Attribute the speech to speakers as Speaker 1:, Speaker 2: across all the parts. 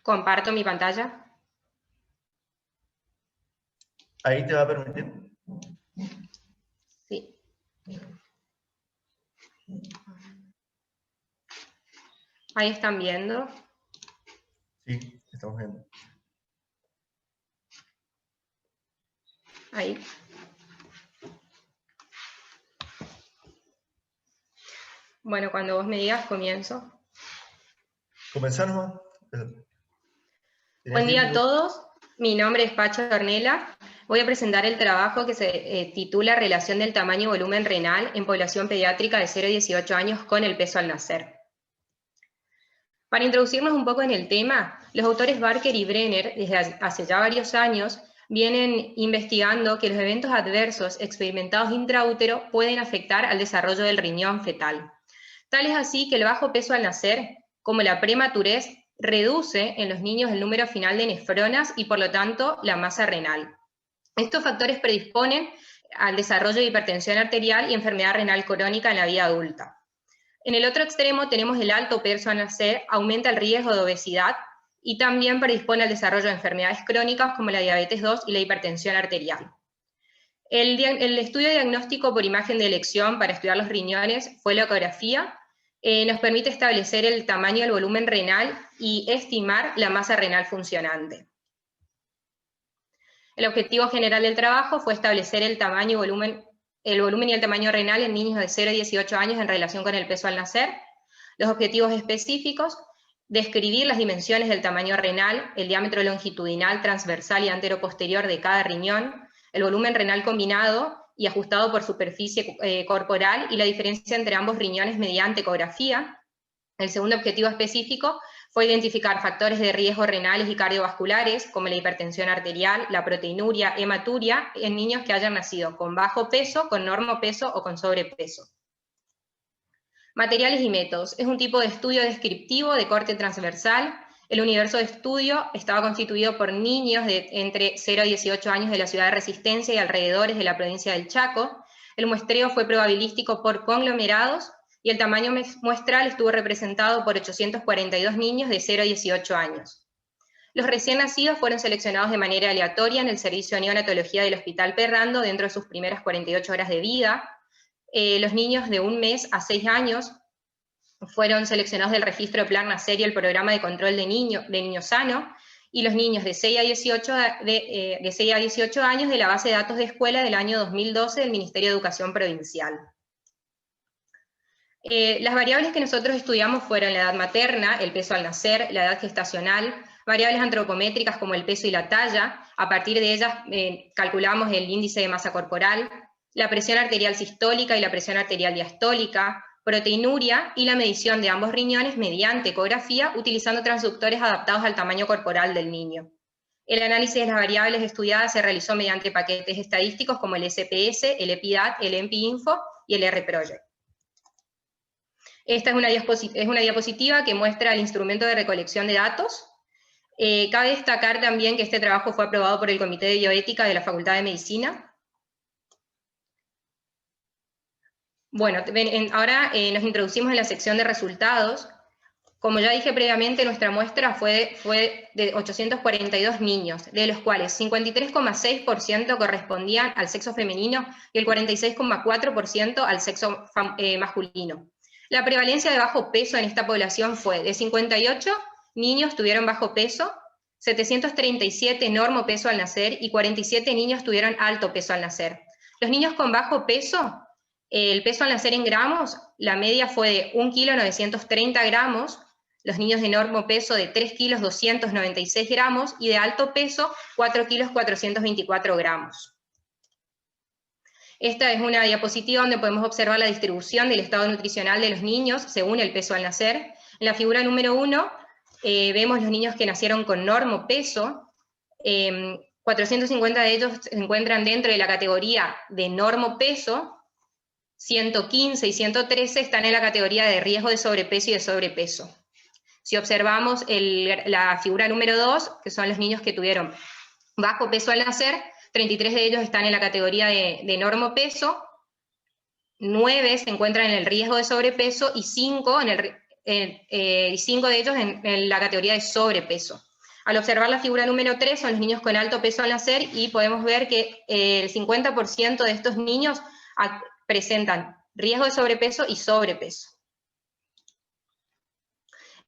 Speaker 1: Comparto mi pantalla.
Speaker 2: Ahí te va a permitir.
Speaker 1: Sí. Ahí están viendo.
Speaker 2: Sí, estamos viendo.
Speaker 1: Ahí. Bueno, cuando vos me digas, comienzo.
Speaker 2: ¿Comenzamos?
Speaker 1: Buen día a todos. Mi nombre es Pacho Ornella. Voy a presentar el trabajo que se titula Relación del tamaño y volumen renal en población pediátrica de 0 a 18 años con el peso al nacer. Para introducirnos un poco en el tema, los autores Barker y Brenner, desde hace ya varios años, vienen investigando que los eventos adversos experimentados intraútero pueden afectar al desarrollo del riñón fetal. Tal es así que el bajo peso al nacer, como la prematurez, reduce en los niños el número final de nefronas y por lo tanto la masa renal. Estos factores predisponen al desarrollo de hipertensión arterial y enfermedad renal crónica en la vida adulta. En el otro extremo tenemos el alto peso al nacer, aumenta el riesgo de obesidad y también predispone al desarrollo de enfermedades crónicas como la diabetes 2 y la hipertensión arterial. El estudio diagnóstico por imagen de elección para estudiar los riñones fue la ecografía. Nos permite establecer el tamaño y el volumen renal y estimar la masa renal funcionante. El objetivo general del trabajo fue establecer el volumen y el tamaño renal en niños de 0 a 18 años en relación con el peso al nacer. Los objetivos específicos: describir las dimensiones del tamaño renal, el diámetro longitudinal, transversal y anteroposterior de cada riñón, el volumen renal combinado y ajustado por superficie corporal y la diferencia entre ambos riñones mediante ecografía. El segundo objetivo específico fue identificar factores de riesgo renales y cardiovasculares, como la hipertensión arterial, la proteinuria, hematuria, en niños que hayan nacido con bajo peso, con normopeso o con sobrepeso. Materiales y métodos. Es un tipo de estudio descriptivo de corte transversal. El universo de estudio estaba constituido por niños de entre 0 a 18 años de la ciudad de Resistencia y alrededores de la provincia del Chaco. El muestreo fue probabilístico por conglomerados, y el tamaño muestral estuvo representado por 842 niños de 0 a 18 años. Los recién nacidos fueron seleccionados de manera aleatoria en el servicio de neonatología del Hospital Perrando dentro de sus primeras 48 horas de vida. Los niños de 1 mes a 6 años fueron seleccionados del registro de Plan Nacer y el programa de control de niño sano, y los niños de 6 a 18 años de la base de datos de escuela del año 2012 del Ministerio de Educación Provincial. Las variables que nosotros estudiamos fueron la edad materna, el peso al nacer, la edad gestacional, variables antropométricas como el peso y la talla. A partir de ellas calculamos el índice de masa corporal, la presión arterial sistólica y la presión arterial diastólica, proteinuria y la medición de ambos riñones mediante ecografía utilizando transductores adaptados al tamaño corporal del niño. El análisis de las variables estudiadas se realizó mediante paquetes estadísticos como el SPS, el EPIDAT, el EMPI-Info y el R-Project. Esta es una diapositiva que muestra el instrumento de recolección de datos. Cabe destacar también que este trabajo fue aprobado por el Comité de Bioética de la Facultad de Medicina. Bueno, ahora nos introducimos en la sección de resultados. Como ya dije previamente, nuestra muestra fue de 842 niños, de los cuales 53,6% correspondían al sexo femenino y el 46,4% al sexo masculino. La prevalencia de bajo peso en esta población fue de 58 niños tuvieron bajo peso, 737 normopeso al nacer y 47 niños tuvieron alto peso al nacer. Los niños con bajo peso, el peso al nacer en gramos, la media fue de 1,930 kg, los niños de normopeso de 3,296 kg y de alto peso 4,424 kg. Esta es una diapositiva donde podemos observar la distribución del estado nutricional de los niños según el peso al nacer. En la figura número 1 vemos los niños que nacieron con normopeso. 450 de ellos se encuentran dentro de la categoría de normopeso, 115 y 113 están en la categoría de riesgo de sobrepeso y de sobrepeso. Si observamos la figura número 2, que son los niños que tuvieron bajo peso al nacer, 33 de ellos están en la categoría de normopeso, 9 se encuentran en el riesgo de sobrepeso y 5 de ellos en la categoría de sobrepeso. Al observar la figura número 3 son los niños con alto peso al nacer y podemos ver que el 50% de estos niños presentan riesgo de sobrepeso y sobrepeso.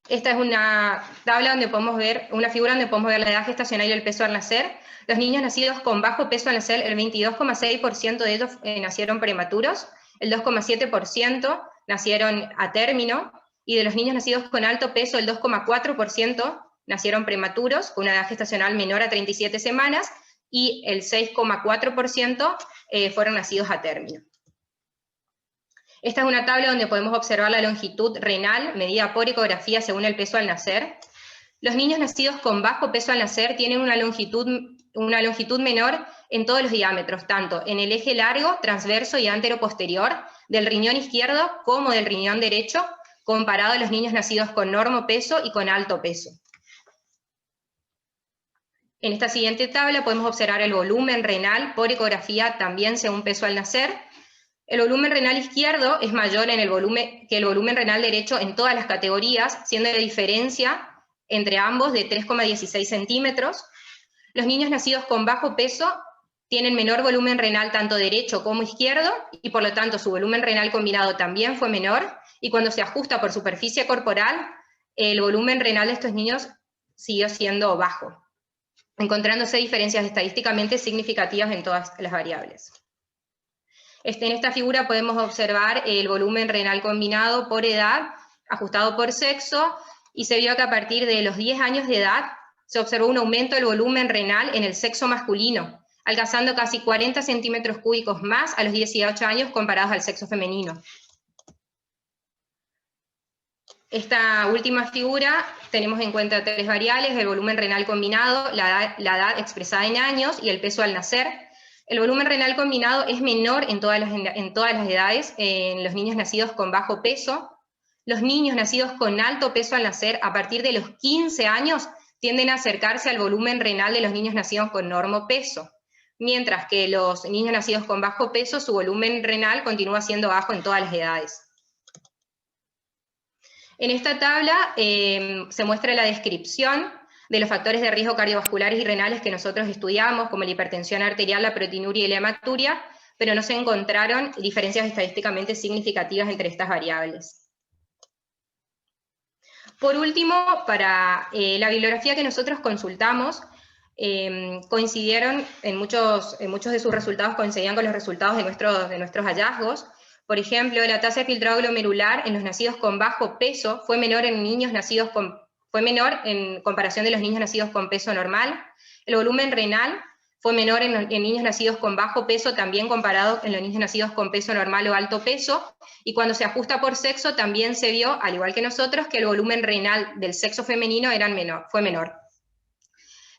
Speaker 1: Esta es una tabla donde podemos ver, una figura donde podemos ver la edad gestacional y el peso al nacer. Los niños nacidos con bajo peso al nacer, el 22,6% de ellos nacieron prematuros, el 2,7% nacieron a término, y de los niños nacidos con alto peso, el 2,4% nacieron prematuros, con una edad gestacional menor a 37 semanas, y el 6,4% fueron nacidos a término. Esta es una tabla donde podemos observar la longitud renal medida por ecografía según el peso al nacer. Los niños nacidos con bajo peso al nacer tienen una longitud menor en todos los diámetros, tanto en el eje largo, transverso y anteroposterior, del riñón izquierdo como del riñón derecho, comparado a los niños nacidos con normopeso y con alto peso. En esta siguiente tabla podemos observar el volumen renal por ecografía también según peso al nacer. El volumen renal izquierdo es mayor que el volumen renal derecho en todas las categorías, siendo la diferencia entre ambos de 3,16 centímetros. Los niños nacidos con bajo peso tienen menor volumen renal tanto derecho como izquierdo, y por lo tanto su volumen renal combinado también fue menor, y cuando se ajusta por superficie corporal, el volumen renal de estos niños siguió siendo bajo, encontrándose diferencias estadísticamente significativas en todas las variables. En esta figura podemos observar el volumen renal combinado por edad, ajustado por sexo, y se vio que a partir de los 10 años de edad se observó un aumento del volumen renal en el sexo masculino, alcanzando casi 40 centímetros cúbicos más a los 18 años comparados al sexo femenino. Esta última figura tenemos en cuenta 3 variables: el volumen renal combinado, la edad expresada en años y el peso al nacer. El volumen renal combinado es menor en todas las edades, en los niños nacidos con bajo peso. Los niños nacidos con alto peso al nacer, a partir de los 15 años, tienden a acercarse al volumen renal de los niños nacidos con normopeso, mientras que los niños nacidos con bajo peso, su volumen renal continúa siendo bajo en todas las edades. En esta tabla se muestra la descripción de los factores de riesgo cardiovasculares y renales que nosotros estudiamos, como la hipertensión arterial, la proteinuria y la hematuria, pero no se encontraron diferencias estadísticamente significativas entre estas variables. Por último, para la bibliografía que nosotros consultamos, coincidieron, en muchos de sus resultados coincidían con los resultados de nuestros hallazgos. Por ejemplo, la tasa de filtrado glomerular en los nacidos con bajo peso fue menor en comparación de los niños nacidos con peso normal. El volumen renal fue menor en niños nacidos con bajo peso, también comparado en los niños nacidos con peso normal o alto peso, y cuando se ajusta por sexo también se vio, al igual que nosotros, que el volumen renal del sexo femenino fue menor.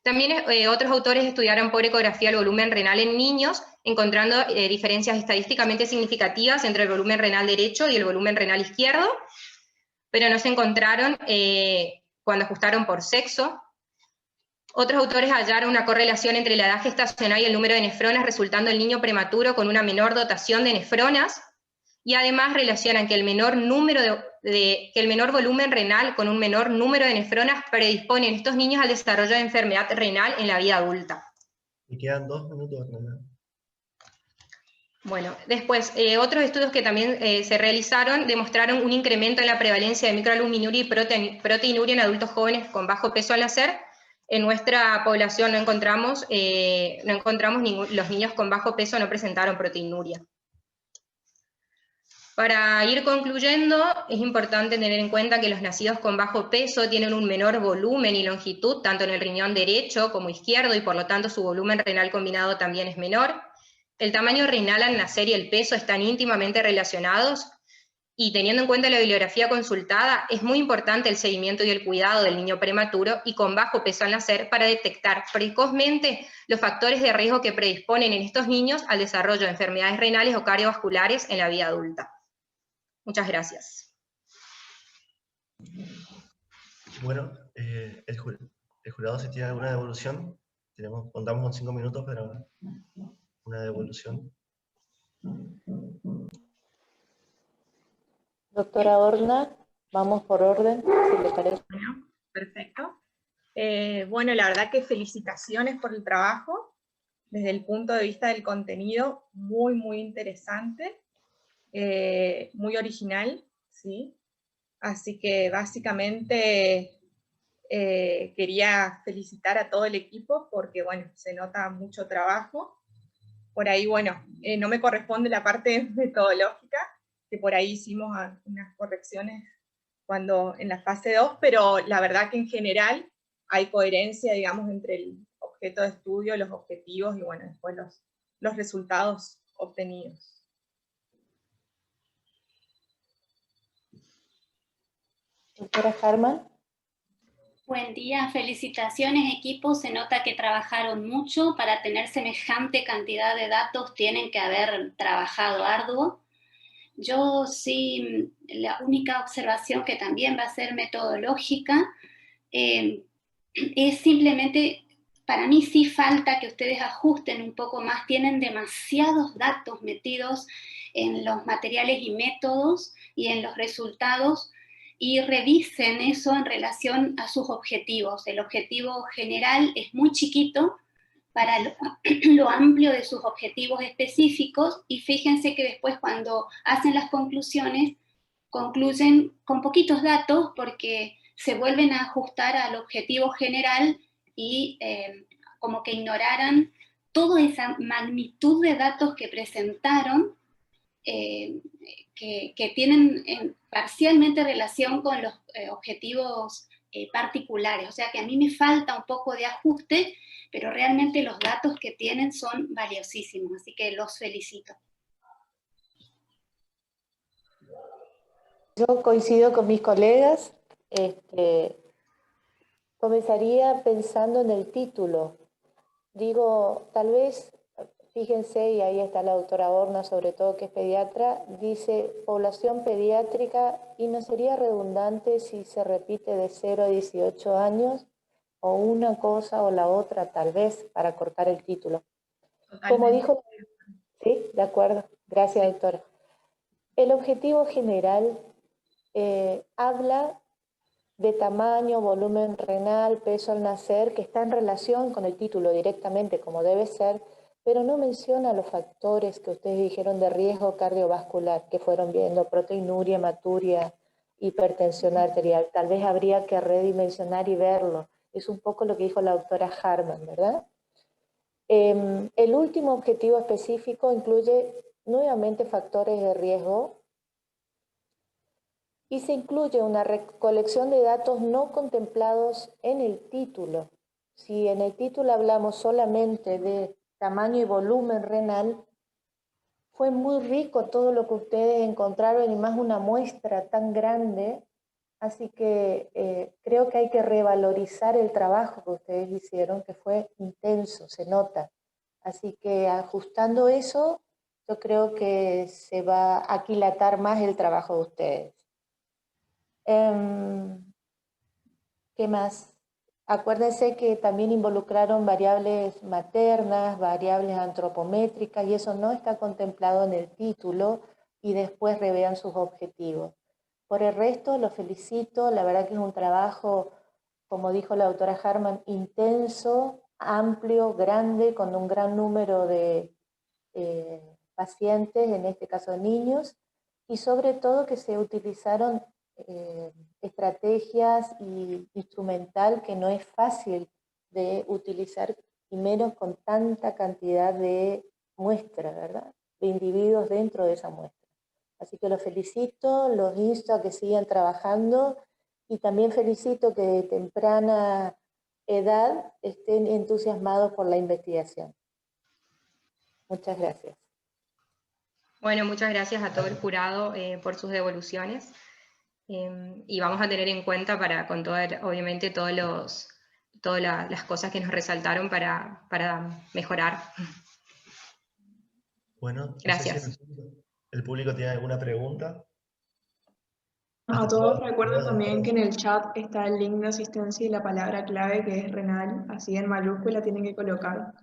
Speaker 1: También otros autores estudiaron por ecografía el volumen renal en niños, encontrando diferencias estadísticamente significativas entre el volumen renal derecho y el volumen renal izquierdo, pero no se encontraron cuando ajustaron por sexo. Otros autores hallaron una correlación entre la edad gestacional y el número de nefronas, resultando el niño prematuro con una menor dotación de nefronas, y además relacionan que el menor volumen renal con un menor número de nefronas predispone en estos niños al desarrollo de enfermedad renal en la vida adulta.
Speaker 2: Me quedan 2 minutos, Hernán.
Speaker 1: Bueno, después, otros estudios que también se realizaron demostraron un incremento en la prevalencia de microalbuminuria y proteinuria en adultos jóvenes con bajo peso al nacer. En nuestra población no encontramos los niños con bajo peso no presentaron proteinuria. Para ir concluyendo, es importante tener en cuenta que los nacidos con bajo peso tienen un menor volumen y longitud, tanto en el riñón derecho como izquierdo, y por lo tanto su volumen renal combinado también es menor. El tamaño renal al nacer y el peso están íntimamente relacionados, y teniendo en cuenta la bibliografía consultada, es muy importante el seguimiento y el cuidado del niño prematuro y con bajo peso al nacer para detectar precozmente los factores de riesgo que predisponen en estos niños al desarrollo de enfermedades renales o cardiovasculares en la vida adulta. Muchas gracias.
Speaker 2: Bueno, el jurado, si tiene alguna devolución, contamos con 5 minutos para una devolución.
Speaker 3: Doctora Horna, vamos por orden, si le parece.
Speaker 4: Bueno, perfecto.
Speaker 3: Bueno, la verdad que felicitaciones por el trabajo, desde el punto de vista del contenido, muy, muy interesante, muy original, ¿sí? Así que básicamente quería felicitar a todo el equipo porque, bueno, se nota mucho trabajo. Por ahí, bueno, no me corresponde la parte metodológica, que por ahí hicimos unas correcciones cuando en la fase 2, pero la verdad que en general hay coherencia, digamos, entre el objeto de estudio, los objetivos y, bueno, después los resultados obtenidos.
Speaker 4: Doctora Harman.
Speaker 5: Buen día, felicitaciones equipo, se nota que trabajaron mucho, para tener semejante cantidad de datos tienen que haber trabajado arduo. Yo sí, la única observación que también va a ser metodológica, es simplemente, para mí sí falta que ustedes ajusten un poco más, tienen demasiados datos metidos en los materiales y métodos y en los resultados, y revisen eso en relación a sus objetivos. El objetivo general es muy chiquito para lo amplio de sus objetivos específicos, y fíjense que después cuando hacen las conclusiones, concluyen con poquitos datos porque se vuelven a ajustar al objetivo general y como que ignoraran toda esa magnitud de datos que presentaron, que tienen parcialmente relación con los objetivos particulares. O sea que a mí me falta un poco de ajuste, pero realmente los datos que tienen son valiosísimos, así que los felicito.
Speaker 4: Yo coincido con mis colegas. Comenzaría pensando en el título. Digo, tal vez, fíjense, y ahí está la doctora Horna, sobre todo que es pediatra, dice población pediátrica, y no sería redundante si se repite de 0 a 18 años, o una cosa o la otra, tal vez, para cortar el título.
Speaker 3: Totalmente.
Speaker 4: Como dijo, sí, de acuerdo, gracias, sí, doctora. El objetivo general habla de tamaño, volumen renal, peso al nacer, que está en relación con el título directamente, como debe ser, pero no menciona los factores que ustedes dijeron de riesgo cardiovascular, que fueron viendo proteinuria, hematuria, hipertensión arterial. Tal vez habría que redimensionar y verlo. Es un poco lo que dijo la doctora Harman, ¿verdad? El último objetivo específico incluye nuevamente factores de riesgo, y se incluye una recolección de datos no contemplados en el título. Si en el título hablamos solamente de tamaño y volumen renal, fue muy rico todo lo que ustedes encontraron y más una muestra tan grande, así que creo que hay que revalorizar el trabajo que ustedes hicieron, que fue intenso, se nota. Así que ajustando eso, yo creo que se va a aquilatar más el trabajo de ustedes. ¿Qué más? Acuérdense que también involucraron variables maternas, variables antropométricas, y eso no está contemplado en el título, y después revean sus objetivos. Por el resto, los felicito, la verdad que es un trabajo, como dijo la doctora Harman, intenso, amplio, grande, con un gran número de pacientes, en este caso niños, y sobre todo que se utilizaron estrategias y instrumental que no es fácil de utilizar, y menos con tanta cantidad de muestras, ¿verdad? De individuos dentro de esa muestra. Así que los felicito, los insto a que sigan trabajando, y también felicito que de temprana edad estén entusiasmados por la investigación. Muchas gracias.
Speaker 1: Bueno, muchas gracias a todo el jurado por sus devoluciones. Y vamos a tener en cuenta con obviamente todas las cosas que nos resaltaron para mejorar.
Speaker 2: Bueno,
Speaker 1: gracias.
Speaker 2: No sé si el público tiene alguna pregunta.
Speaker 6: A todos recuerden también que en el chat está el link de asistencia y la palabra clave, que es renal, así en mayúscula tienen que colocar.